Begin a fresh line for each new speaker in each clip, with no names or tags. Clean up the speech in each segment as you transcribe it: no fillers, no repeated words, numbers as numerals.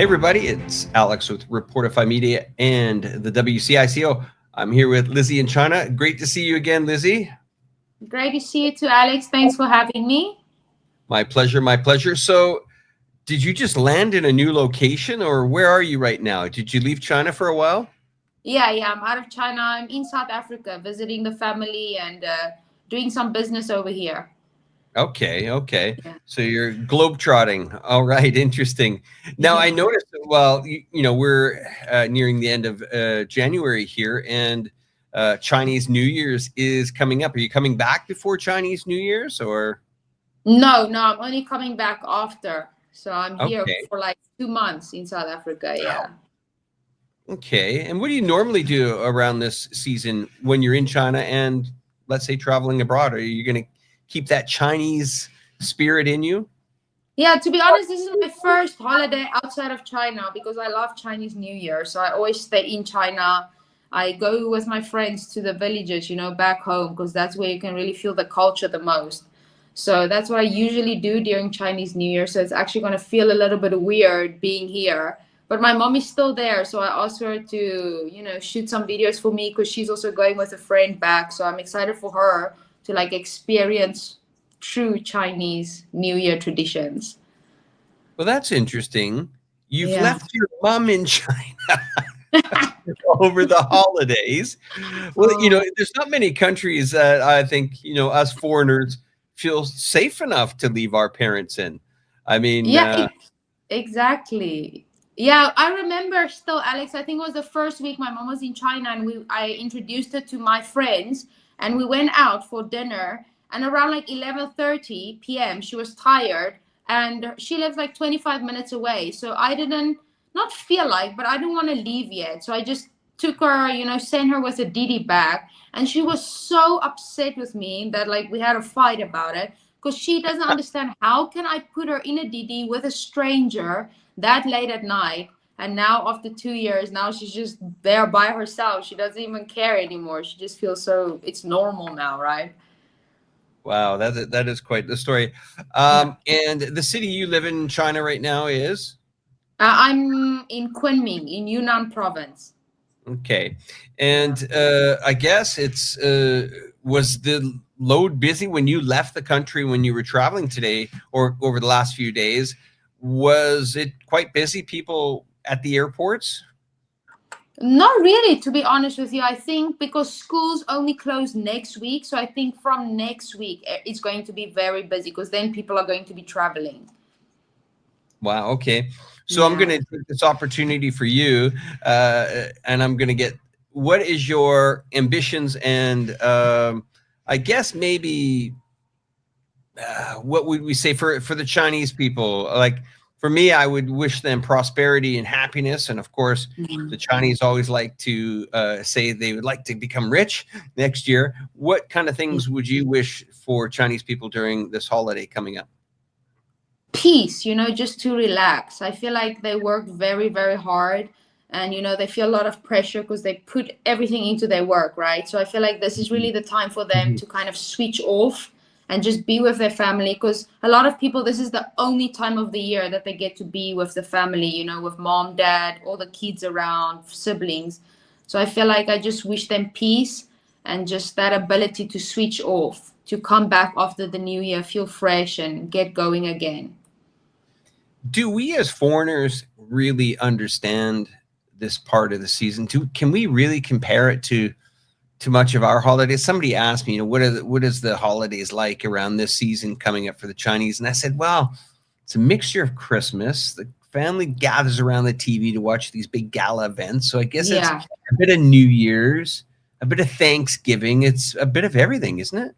everybody, it's Alex with Reportify Media and the WCICO. I'm here with Lizzie in China. Great to see you again, Lizzie.
Great to see you too, Alex. Thanks for having me.
My pleasure, my pleasure. So, did you just land in a new location, or where are you right now? Did you leave China for a while?
Yeah, I'm out of China. I'm in South Africa visiting the family and doing some business over here.
Okay.
Yeah.
So you're globetrotting. All right, interesting. Now I
Yeah.
noticed. Well, we're nearing the end of January here, and Chinese New Year's is coming up. Are you coming back before Chinese New Year's, or?
No, I'm only coming back after. So I'm here
Okay.
for like 2 months in South Africa. Yeah.
Okay. And what do you normally do around this season when you're in China and, let's say, traveling abroad? Are you going to keep that Chinese spirit in you?
Yeah, to be honest, this is my first holiday outside of China because I love Chinese New Year. So I always stay in China. I go with my friends to the villages, back home, because that's where you can really feel the culture the most. So that's what I usually do during Chinese New Year. So it's actually going to feel a little bit weird being here. But my mom is still there. So I asked her to, shoot some videos for me because she's also going with a friend back. So I'm excited for her to like experience true Chinese New Year traditions.
Well, that's interesting. You've
Yeah.
left your mom in China over the holidays. Well, there's not many countries that I think, us foreigners feel safe enough to leave our parents in. I mean,
Yeah, exactly. Yeah, I remember still, Alex. I think it was the first week my mom was in China, and I introduced her to my friends, and we went out for dinner. And around like 11:30 p.m., she was tired, and she lives like 25 minutes away. So I didn't not feel like, but I didn't want to leave yet. So I just took her, sent her with a Didi bag, and she was so upset with me that like we had a fight about it because she doesn't understand how can I put her in a DD with a stranger that late at night. And now after 2 years, now she's just there by herself. She doesn't even care anymore. She just feels so it's normal now, right?
wow, that is quite the story.
Yeah.
And the city you live in China right now is?
I'm in Kunming in Yunnan province.
Okay.
Yeah.
And I guess it's was the load busy when you left the country when you were traveling today or over the last few days? Was it quite busy, people at the airports?
Not really, to be honest with you. I think because schools only close next week. So I think from next week, it's going to be very busy because then people are going to be traveling.
Wow. Okay. So I'm going
Yeah.
to take this opportunity for you, and I'm going to get what is your ambitions and I guess maybe what would we say for the Chinese people? Like for me, I would wish them prosperity and happiness, and of course, the Chinese always like to say they would like to become rich next year. What kind of things would you wish for Chinese people during this holiday coming up?
Peace, just to relax. I feel like they work very, very hard and, they feel a lot of pressure because they put everything into their work, right? So I feel like this is really the time for them
Mhm.
to kind of switch off and just be with their family because a lot of people, this is the only time of the year that they get to be with the family, with mom, dad, all the kids around, siblings. So I feel like I just wish them peace and just that ability to switch off, to come back after the new year, feel fresh and get going again.
Do we as foreigners really understand this part of the season? Can we really compare it to much of our holidays? Somebody asked me, what is the holidays like around this season coming up for the Chinese? And I said, well, it's a mixture of Christmas. The family gathers around the TV to watch these big gala events. So I guess it's
Yeah.
a bit of New Year's, a bit of Thanksgiving. It's a bit of everything, isn't it?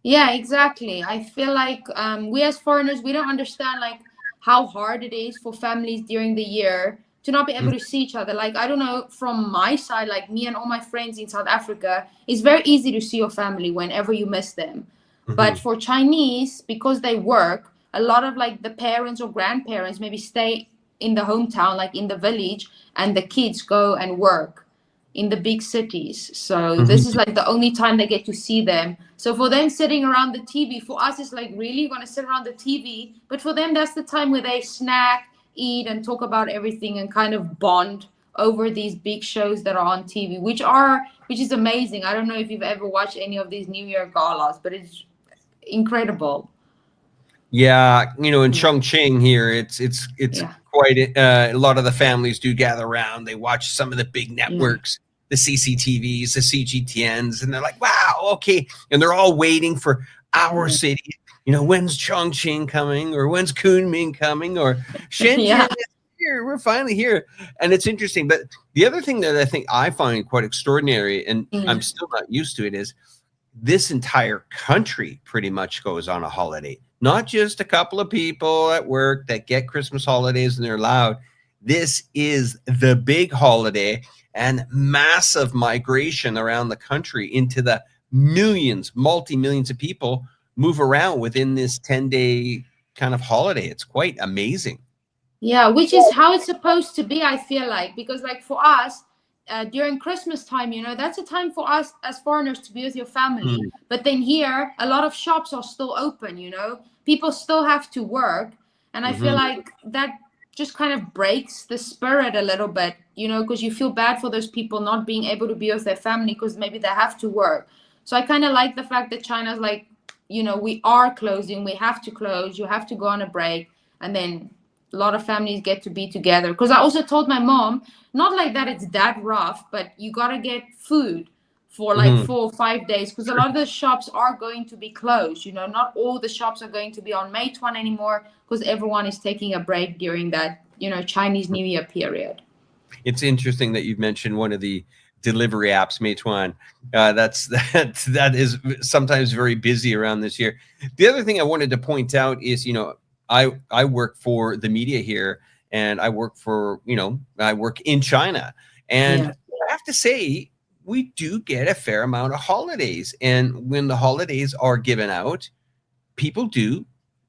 Yeah, exactly. I feel like we as foreigners, we don't understand like how hard it is for families during the year to not be able to see each other. Like I don't know, from my side, like me and all my friends in South Africa, it's very easy to see your family whenever you miss them. But
Mhm.
for Chinese, because they work, a lot of like the parents or grandparents maybe stay in the hometown, like in the village, and the kids go and work in the big cities. So this is
Mhm.
like the only time they get to see them. So for them sitting around the TV, for us it's like really you're gonna sit around the TV, but for them that's the time where they snack, eat and talk about everything and kind of bond over these big shows that are on TV, which is amazing. I don't know if you've ever watched any of these New Year galas, but it's incredible.
Yeah, in
Yeah.
Chongqing here, it's
Yeah.
quite a lot of the families do gather around. They watch some of the big
Yeah.
networks, the CCTVs, the CGTNs, and they're like, "Wow, okay," and they're all waiting for our
Yeah.
city. When's Chongqing coming, or when's Kunming coming, or
Yeah.
Shenzhen is here. We're finally here, and it's interesting. But the other thing that I think I find quite extraordinary, and I'm
Mm.
still not used to it, is this entire country pretty much goes on a holiday, not just a couple of people at work that get Christmas holidays and they're allowed. This is the big holiday, and massive migration around the country into the millions, multi-millions of people move around within this 10-day kind of holiday. It's quite amazing.
Yeah, which is how it's supposed to be, I feel like, because like for us, during Christmas time, that's a time for us as foreigners to be with your family. But then here, a lot of shops are still open, people still have to work. And I feel
Mm-hmm.
like that just kind of breaks the spirit a little bit, because you feel bad for those people not being able to be with their family because maybe they have to work. So I kind of like the fact that China's like, we are closing, we have to close, you have to go on a break. And then a lot of families get to be together, because I also told my mom, not like that it's that rough, but you got to get food for like
Mm-hmm.
4 or 5 days, because a lot of the shops are going to be closed. Not all the shops are going to be on Meituan anymore, because everyone is taking a break during that Chinese New Year period.
It's interesting that you've mentioned one of the delivery apps, Meituan. That is sometimes very busy around this year. The other thing I wanted to point out is, I work for the media here, and I work in China, and
Yeah.
I have to say we do get a fair amount of holidays, and when the holidays are given out, people do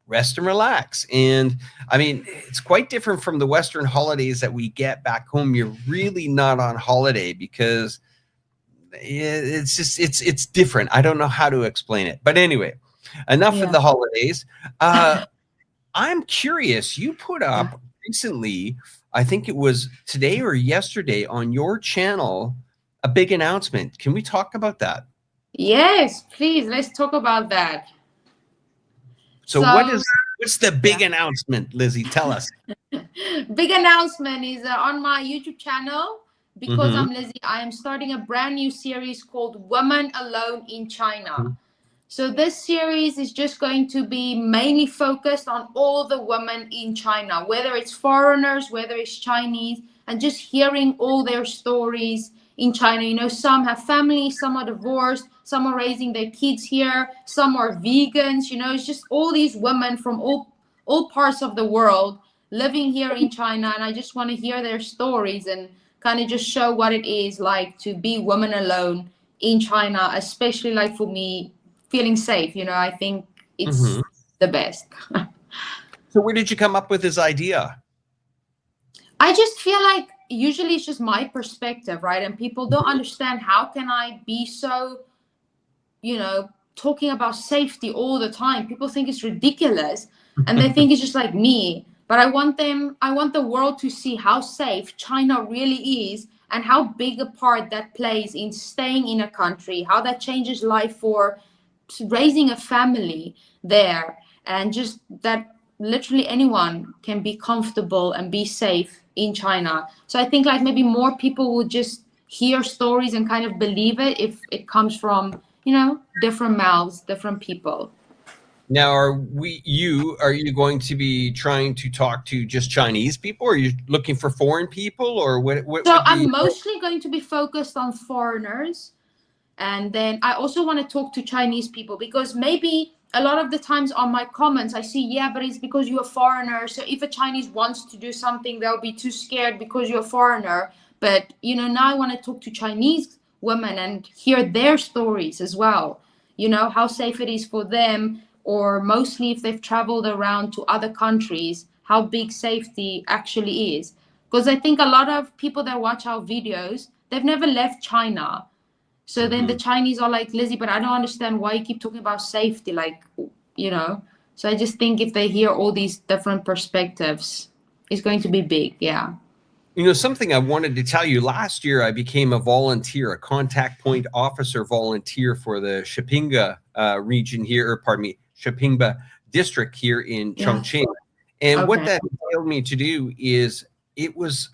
rest and relax. And I mean, it's quite different from the Western holidays that we get back home. You're really not on holiday because it's just it's different. I don't know how to explain it. But anyway, enough of
Yeah.
the holidays. I'm curious. You put
Yeah.
up recently, I think it was today or yesterday, on your channel, a big announcement. Can we talk about that?
Yes, please, let's talk about that.
So
So
what's the
yeah.
big announcement, Lizzie? Tell us.
Big announcement is on my YouTube channel. Because
Mm-hmm.
I'm Lizzie, I am starting a brand new series called Women Alone in China. So this series is just going to be mainly focused on all the women in China, whether it's foreigners, whether it's Chinese, and just hearing all their stories in China. Some have families, some are divorced, some are raising their kids here, some are vegans. It's just all these women from all parts of the world living here in China, and I just want to hear their stories and kind of just show what it is like to be women alone in China, especially like for me, feeling safe. I think
Mm-hmm.
it's the best.
So where did you come up with this idea?
I just feel like usually it's just my perspective, right? And people don't understand, how can I be so, talking about safety all the time. People think it's ridiculous, and they think it's just like me. But I want the world to see how safe China really is, and how big a part that plays in staying in a country, how that changes life for raising a family there, and just that literally anyone can be comfortable and be safe in China. So I think like maybe more people will just hear stories and kind of believe it if it comes from, different mouths, different people.
Now, are you going to be trying to talk to just Chinese people, or are you looking for foreign people, or what
So
would be?
I'm mostly going to be focused on foreigners. And then I also want to talk to Chinese people, because maybe a lot of the times on my comments, I see, yeah, but it's because you're a foreigner. So if a Chinese wants to do something, they'll be too scared because you're a foreigner. But, now I want to talk to Chinese women and hear their stories as well. How safe it is for them, or mostly if they've traveled around to other countries, how big safety actually is. Because I think a lot of people that watch our videos, they've never left China. So then the
Mhm.
Chinese are like, Lizzie, but I don't understand why you keep talking about safety. Like, you know. So I just think if they hear all these different perspectives. It's going to be big. Yeah.
You know, something I wanted to tell you, last year I became a volunteer, a contact point officer volunteer for the Shipinga region here, or pardon me, Shipinga district here in
Yeah.
Chongqing. And what
Okay.
that entailed me to do is, it was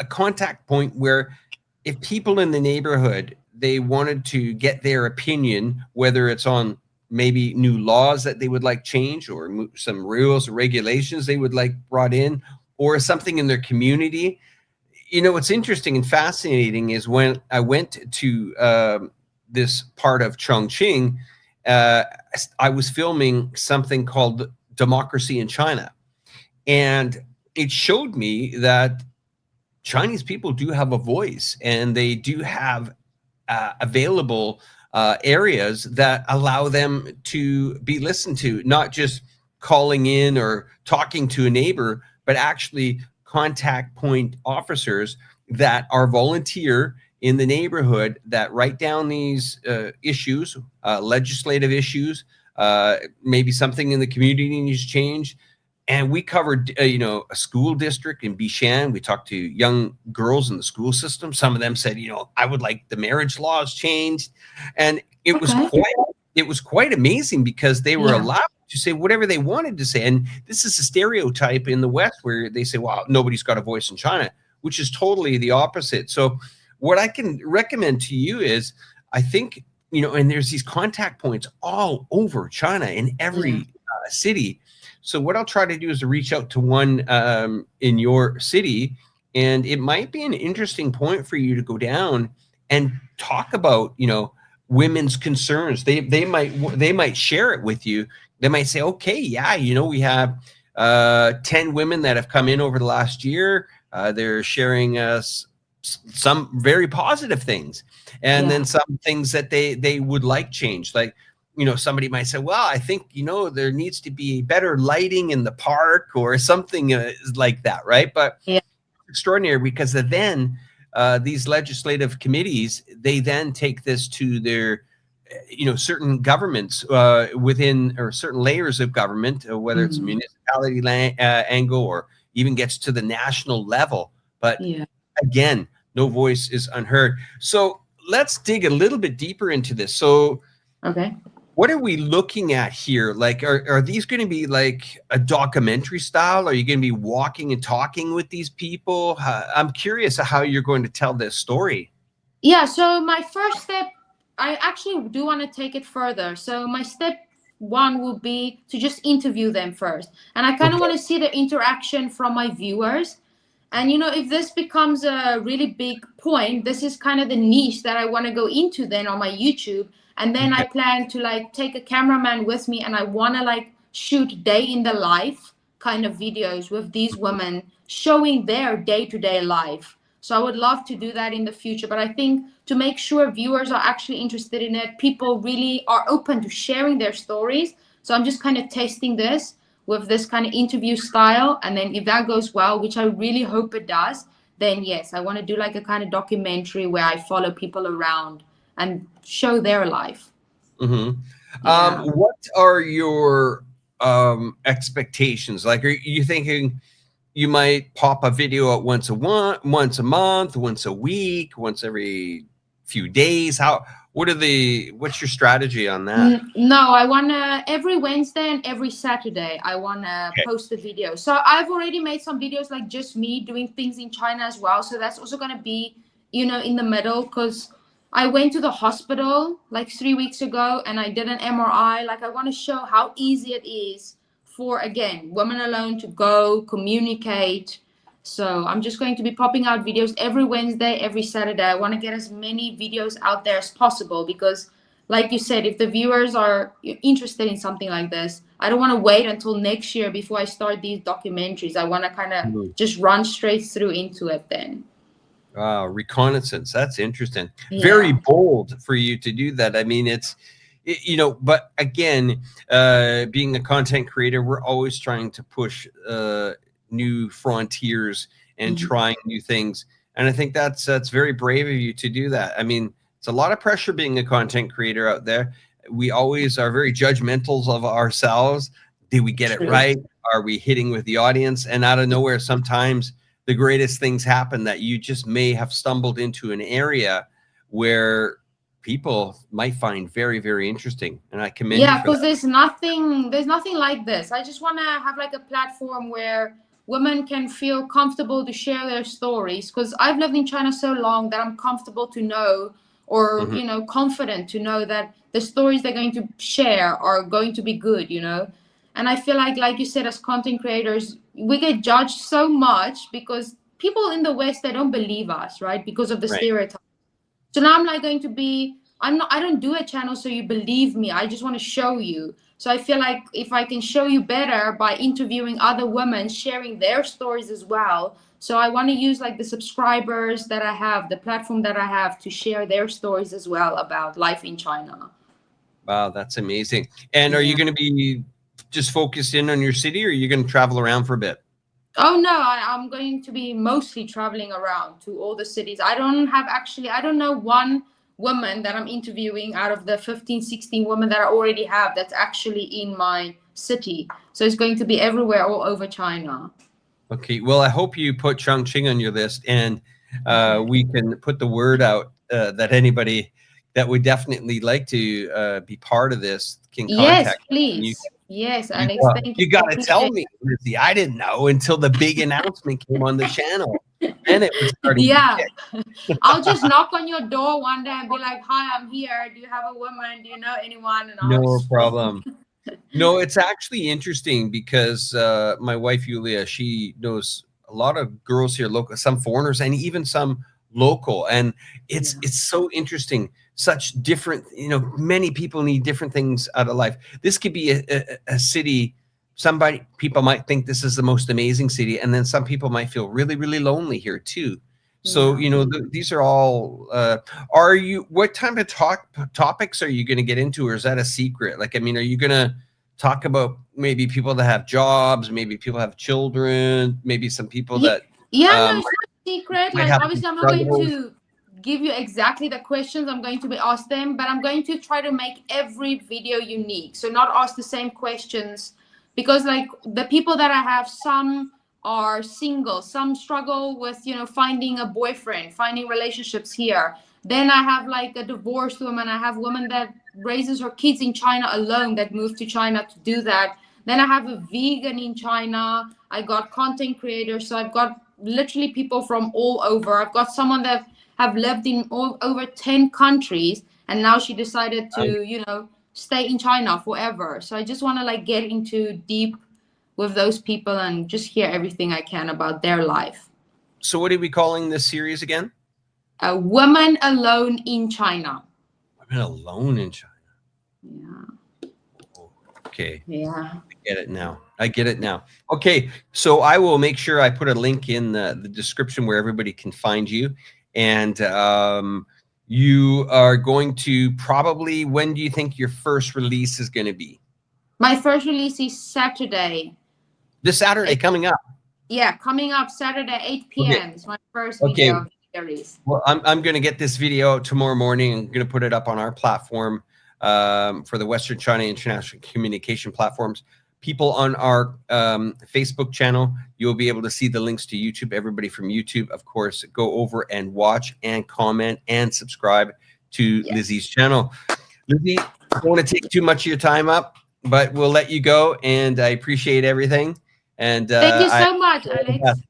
a contact point where if people in the neighborhood, they wanted to get their opinion, whether it's on maybe new laws that they would like change, or some rules or regulations they would like brought in, or something in their community. You know, what's interesting and fascinating is when I went to this part of Chongqing, uh, I was filming something called Democracy in China. And it showed me that Chinese people do have a voice, and they do have available areas that allow them to be listened to, not just calling in or talking to a neighbor, but actually contact point officers that are volunteer in the neighborhood, that write down these issues, legislative issues, maybe something in the community needs change. And we covered, you know, a school district in Bishan. We talked to young girls in the school system. Some of them said, you know, I would like the marriage laws changed, and
Okay.
it was quite amazing, because they were
Yeah.
allowed to say whatever they wanted to say. And this is a stereotype in the West where they say, "Well, nobody's got a voice in China," which is totally the opposite. So, what I can recommend to you is, I think, you know, and there's these contact points all over China in
Yeah.
every city. So what I'll try to do is to reach out to one in your city, and it might be an interesting point for you to go down and talk about, you know, women's concerns. They might share it with you. They might say, okay, yeah, you know, we have 10 women that have come in over the last year. They're sharing us some very positive things, and
Yeah.
then some things that they would like changed. Like, you know, somebody might say, well, I think, you know, there needs to be better lighting in the park, or something like that, right? But
Yeah.
extraordinary, because then these legislative committees, they then take this to their, you know, certain governments within, or certain layers of government, whether it's a
Mhm.
municipality angle, or even gets to the national level. But
Yeah.
again, no voice is unheard. So let's dig a little bit deeper into this. So
Okay.
what are we looking at here? Like, are these going to be like a documentary style? Are you going to be walking and talking with these people? I'm curious how you're going to tell this story.
Yeah, so my first step, I actually do want to take it further. So my step one would be to just interview them first. And I kind of
Okay.
want to see the interaction from my viewers. And you know, if this becomes a really big point, this is kind of the niche that I want to go into then on my YouTube. And then I
Okay.
plan to like take a cameraman with me, and I want to like shoot day in the life kind of videos with these women showing their day-to-day life. So I would love to do that in the future. But I think to make sure viewers are actually interested in it, people really are open to sharing their stories. So I'm just kind of testing this with this kind of interview style. And then if that goes well, which I really hope it does, then yes, I want to do like a kind of documentary where I follow people around and show their life.
Hmm.
Yeah.
What are your expectations? Like, are you thinking you might pop a video out once a month, once a week, once every few days? What's your strategy on that?
No, I wanna every Wednesday and every Saturday I wanna
Okay.
post a video. So I've already made some videos like just me doing things in China as well. So that's also gonna be, you know, in the middle, because I went to the hospital like 3 weeks ago and I did an MRI. Like I want to show how easy it is for again women alone to go communicate. So I'm just going to be popping out videos every Wednesday, every Saturday. I want to get as many videos out there as possible because like you said, if the viewers are interested in something like this, I don't want to wait until next year before I start these documentaries. I want to kind of
Mhm.
just run straight through into it then.
Reconnaissance. That's interesting. Very
Yeah.
bold for you to do that. I mean, you know, but again, being a content creator, we're always trying to push new frontiers and
Mhm.
trying new things. And I think that's very brave of you to do that. I mean, it's a lot of pressure being a content creator out there. We always are very judgmental of ourselves, Did we get it
True.
right? Are we hitting with the audience? And out of nowhere, sometimes the greatest things happen, that you just may have stumbled into an area where people might find very, very interesting. And I commend you
Yeah,
for
because
that.
there's nothing like this. I just want to have like a platform where women can feel comfortable to share their stories. Because I've lived in China so long that I'm comfortable to know, or
Mhm.
confident to know that the stories they're going to share are going to be good. And I feel like you said, as content creators, we get judged so much because people in the West, they don't believe us, right? Because of the
Right.
stereotypes. So now I'm like going to be, I don't do a channel so you believe me. I just want to show you. So I feel like if I can show you better by interviewing other women, sharing their stories as well. So I want to use like the subscribers that I have, the platform that I have, to share their stories as well about life in China.
Wow, that's amazing. And are you
Yeah.
going to be just focused in on your city, or are you going to travel around for a bit?
Oh no, I'm going to be mostly traveling around to all the cities. I don't know one woman that I'm interviewing out of the 15, 16 women that I already have that's actually in my city. So it's going to be everywhere, all over China.
Okay. Well, I hope you put Chongqing on your list, and we can put the word out that anybody that would definitely like to be part of this can
Yes,
contact you. And
please. Yes, Alex, thank you.
you got
I
to tell
appreciate
me, Lizzie. I didn't know until the big announcement came on the channel. Then it was
it.
starting to
Yeah.
kick.
I'll just knock on your door one day and be like, "Hi, I'm here. Do you have a woman? Do you know anyone?" And I'll
No
explain.
problem. No, it's actually interesting because my wife Yulia, she knows a lot of girls here, local, some foreigners, and even some local. And it's
Yeah.
it's so interesting. Such different, many people need different things out of life. This could be a city. People might think this is the most amazing city, and then some people might feel really, really lonely here too. So
Yeah.
these are all. Are you? What type of topics are you going to get into, or is that a secret? Like, I mean, are you going to talk about maybe people that have jobs, maybe people have children, maybe some people
Yeah,
that
yeah, no,
um,
it's not a secret.
might
Like,
have some
obviously, I'm not going
struggles?
to give you exactly the questions I'm going to be asked them, but I'm going to try to make every video unique. So not ask the same questions, because like the people that I have, some are single, some struggle with, finding a boyfriend, finding relationships here. Then I have like a divorced woman. I have woman that raises her kids in China alone, that moved to China to do that. Then I have a vegan in China. I got content creators. So I've got literally people from all over. I've got someone that have lived in over 10 countries, and now she decided to, stay in China forever. So I just want to like get into deep with those people and just hear everything I can about their life.
So what are we calling this series again?
A woman alone in China.
Women alone in China.
Yeah.
Okay.
Yeah.
Get it now. I get it now. Okay, so I will make sure I put a link in the description where everybody can find you. And you are going to probably, when do you think your first release is going to be?
My first release is Saturday.
This Saturday coming up.
Yeah, coming up Saturday, 8
Okay.
p.m. It's my first
Okay.
video of the series.
Well, I'm going to get this video out tomorrow morning. I'm going to put it up on our platform for the Western China International Communication platforms. People on our Facebook channel, you'll be able to see the links to YouTube. Everybody from YouTube, of course, go over and watch and comment and subscribe to Lizzie's channel. Lizzie, I don't want to take too much of your time up, but we'll let you go. And I appreciate everything. And
thank you so much, Alex.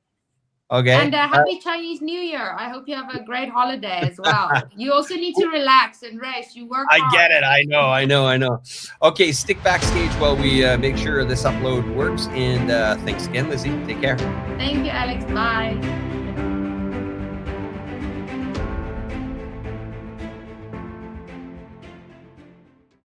Okay.
And happy Chinese New Year. I hope you have a great holiday as well. You also need to relax and rest. You work hard.
I get it. I know. Okay, stick backstage while we make sure this upload works. And thanks again, Lizzie. Take care.
Thank you, Alex. Bye.